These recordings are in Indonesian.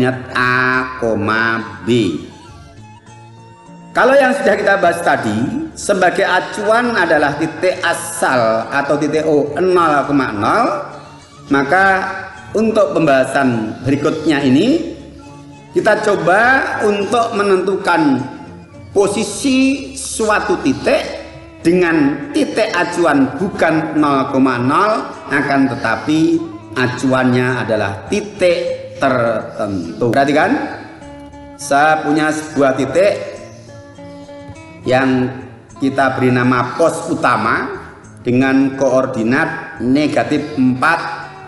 koordinat A, B. Kalau yang sudah kita bahas tadi, sebagai acuan adalah titik asal atau titik O 0,0, maka untuk pembahasan berikutnya ini kita coba untuk menentukan posisi suatu titik dengan titik acuan bukan 0,0, akan tetapi acuannya adalah titik tertentu. Perhatikan, saya punya sebuah titik yang kita beri nama pos utama dengan koordinat negatif 4,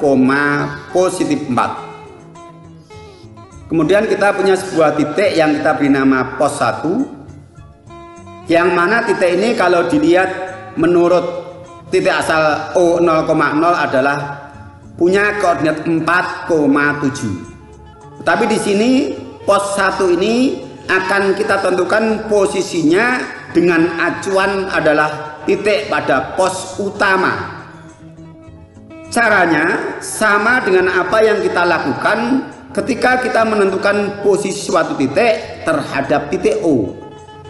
positif 4. Kemudian kita punya sebuah titik yang kita beri nama pos 1, yang mana titik ini kalau dilihat menurut titik asal O 0,0 adalah punya koordinat 4,7. Tapi di sini pos 1 ini akan kita tentukan posisinya dengan acuan adalah titik pada pos utama. Caranya sama dengan apa yang kita lakukan ketika kita menentukan posisi suatu titik terhadap titik O,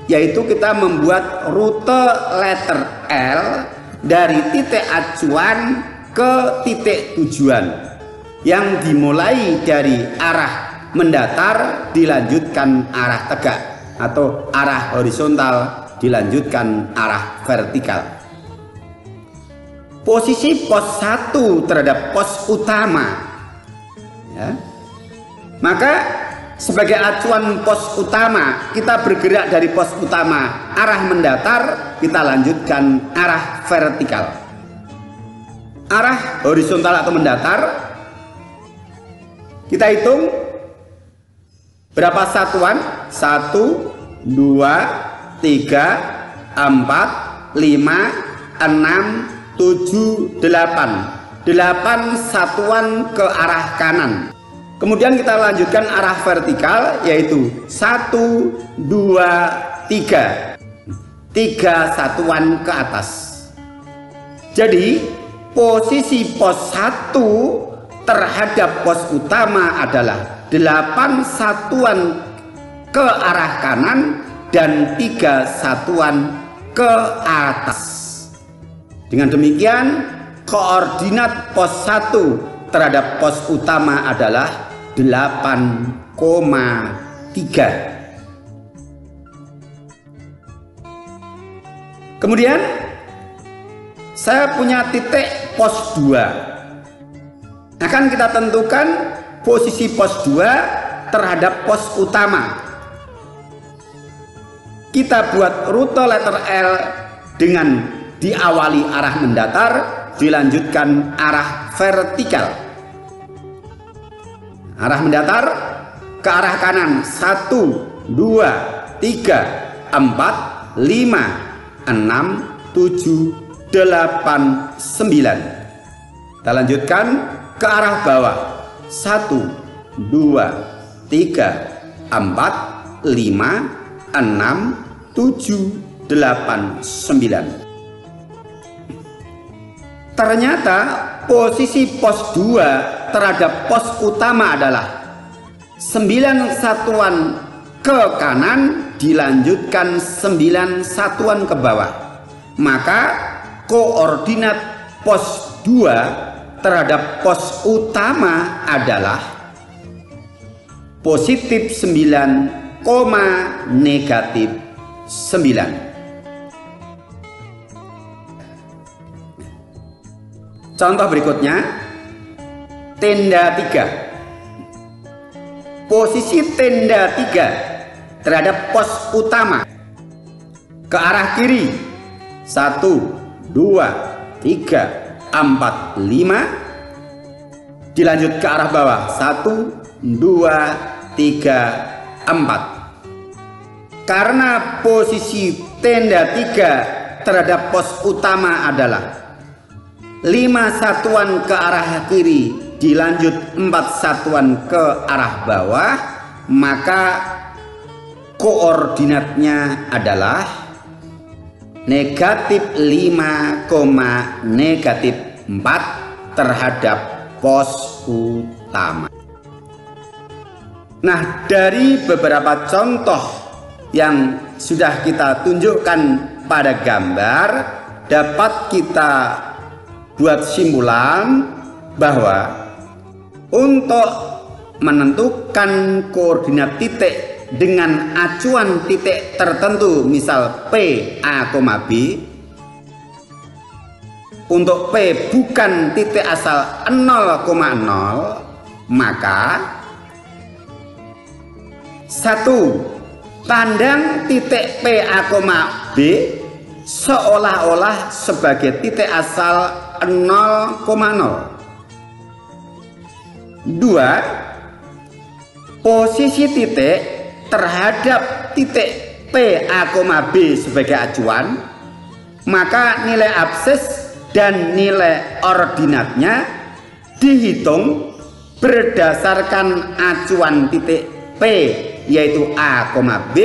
yaitu kita membuat rute letter L dari titik acuan ke titik tujuan yang dimulai dari arah mendatar dilanjutkan arah tegak atau arah horizontal dilanjutkan arah vertikal. Posisi pos 1 terhadap pos utama, ya. Maka sebagai acuan pos utama, kita bergerak dari pos utama arah mendatar, kita lanjutkan arah vertikal. Arah horizontal atau mendatar, kita hitung berapa satuan? 1, 2, 3, 4, 5, 6, 7, 8. 8 satuan ke arah kanan. Kemudian kita lanjutkan arah vertikal, yaitu 1, 2, 3. 3 satuan ke atas. Jadi posisi pos 1 terhadap pos utama adalah 8 satuan ke arah kanan dan 3 satuan ke atas. Dengan demikian, koordinat pos 1 terhadap pos utama adalah 8,3. Kemudian saya punya titik pos 2. Akan kita tentukan posisi pos 2 terhadap pos utama. Kita buat rute letter L dengan diawali arah mendatar, dilanjutkan arah vertikal. Arah mendatar ke arah kanan 1, 2, 3, 4, 5, 6, 7, 8, 9. Kita lanjutkan ke arah bawah 1, 2, 3, 4, 5, 6, 7, 8, 9. Ternyata posisi pos 2 terhadap pos utama adalah 9 satuan ke kanan dilanjutkan 9 satuan ke bawah. Maka koordinat pos 2 terhadap pos utama adalah positif 9, negatif 9. Contoh berikutnya, tenda 3. Posisi tenda 3 terhadap pos utama ke arah kiri 1, 2, 3, 4, 5. Dilanjut ke arah bawah 1, 2, 3, 4. Karena posisi tenda 3 terhadap pos utama adalah 5 satuan ke arah kiri dilanjut 4 satuan ke arah bawah, maka koordinatnya adalah negatif 5, negatif 4 terhadap pos utama. Nah, dari beberapa contoh yang sudah kita tunjukkan pada gambar, dapat kita buat simpulan bahwa untuk menentukan koordinat titik dengan acuan titik tertentu, misal P, A, B, untuk P bukan titik asal 0,0, maka satu, pandang titik P, A, B seolah-olah sebagai titik asal 0,0. Dua, posisi titik terhadap titik P, A, B sebagai acuan, maka nilai absis dan nilai ordinatnya dihitung berdasarkan acuan titik P, yaitu A, B,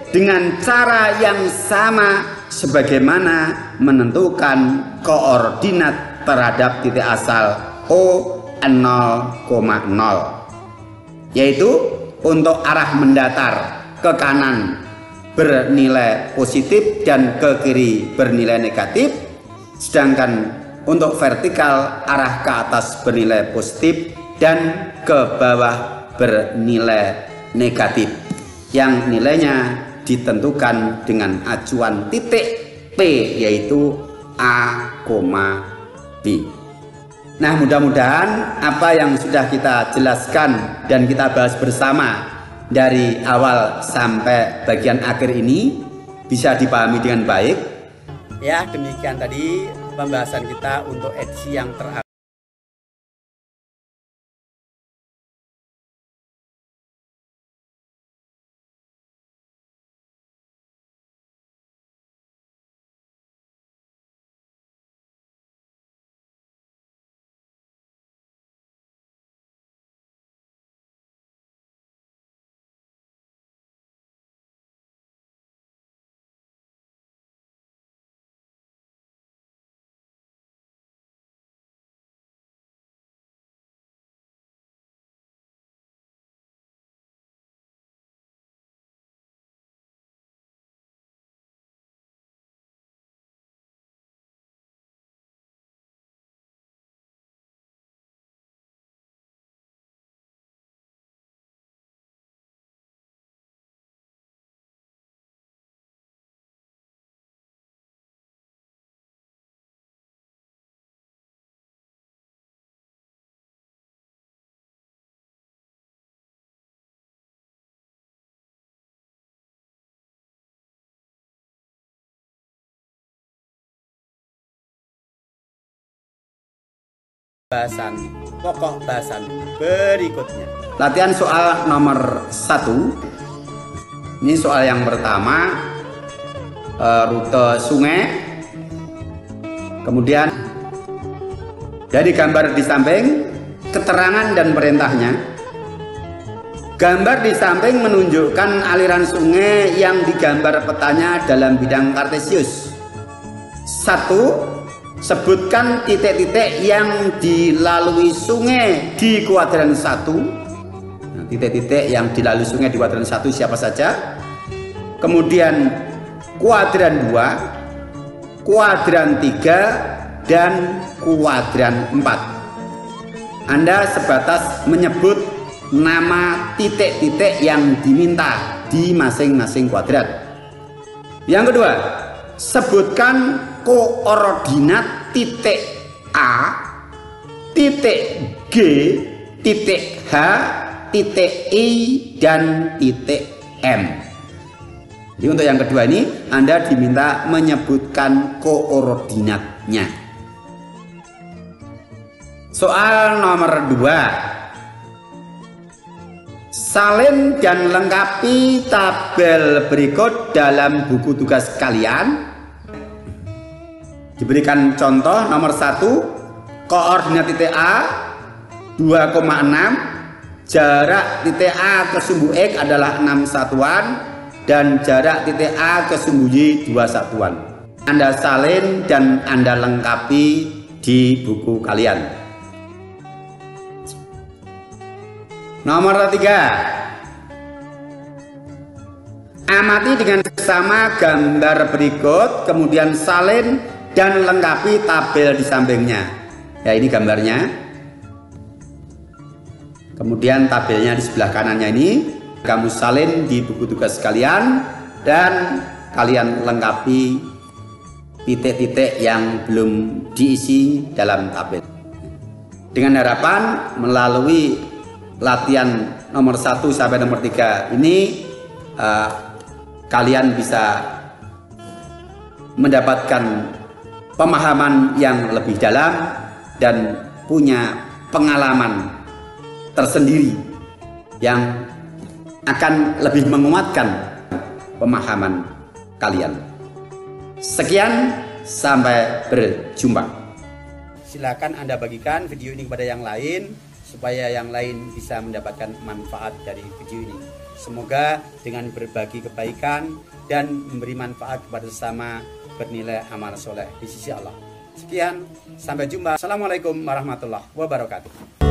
dengan cara yang sama sebagaimana menentukan koordinat terhadap titik asal O 0,0, yaitu untuk arah mendatar ke kanan bernilai positif dan ke kiri bernilai negatif, sedangkan untuk vertikal arah ke atas bernilai positif dan ke bawah bernilai negatif, yang nilainya ditentukan dengan acuan titik P, yaitu A, B. Nah, mudah-mudahan apa yang sudah kita jelaskan dan kita bahas bersama dari awal sampai bagian akhir ini bisa dipahami dengan baik. Ya, demikian tadi pembahasan kita untuk edisi yang terakhir. Bahasan pokok bahasan berikutnya. Latihan soal nomor 1. Ini soal yang pertama, rute sungai. Kemudian dari gambar di samping, keterangan dan perintahnya. Gambar di samping menunjukkan aliran sungai yang digambar petanya dalam bidang kartesius. 1. Sebutkan titik-titik yang dilalui sungai di kuadran 1. Nah, titik-titik yang dilalui sungai di kuadran 1 siapa saja? Kemudian kuadran 2, kuadran 3, dan kuadran 4. Anda sebatas menyebut nama titik-titik yang diminta di masing-masing kuadran. Yang kedua, sebutkan koordinat titik A, titik G, titik H, titik I, dan titik M. Jadi untuk yang kedua ini Anda diminta menyebutkan koordinatnya. Soal nomor 2. Salin dan lengkapi tabel berikut dalam buku tugas kalian. Diberikan contoh nomor 1, koordinat titik A 2,6, jarak titik A ke sumbu X adalah 6 satuan, dan jarak titik A ke sumbu Y 2 satuan. Anda salin dan Anda lengkapi di buku kalian. Nomor 3, Amati dengan seksama gambar berikut, kemudian salin dan lengkapi tabel di sampingnya. Ya, ini gambarnya. Kemudian tabelnya di sebelah kanannya ini kamu salin di buku tugas kalian dan kalian lengkapi titik-titik yang belum diisi dalam tabel. Dengan harapan melalui latihan nomor 1 sampai nomor 3 ini kalian bisa mendapatkan pemahaman yang lebih dalam dan punya pengalaman tersendiri yang akan lebih menguatkan pemahaman kalian. Sekian, sampai berjumpa. Silakan Anda bagikan video ini kepada yang lain supaya yang lain bisa mendapatkan manfaat dari video ini. Semoga dengan berbagi kebaikan dan memberi manfaat kepada sesama bernilai amal soleh di sisi Allah. Sekian, sampai jumpa. Assalamualaikum warahmatullahi wabarakatuh.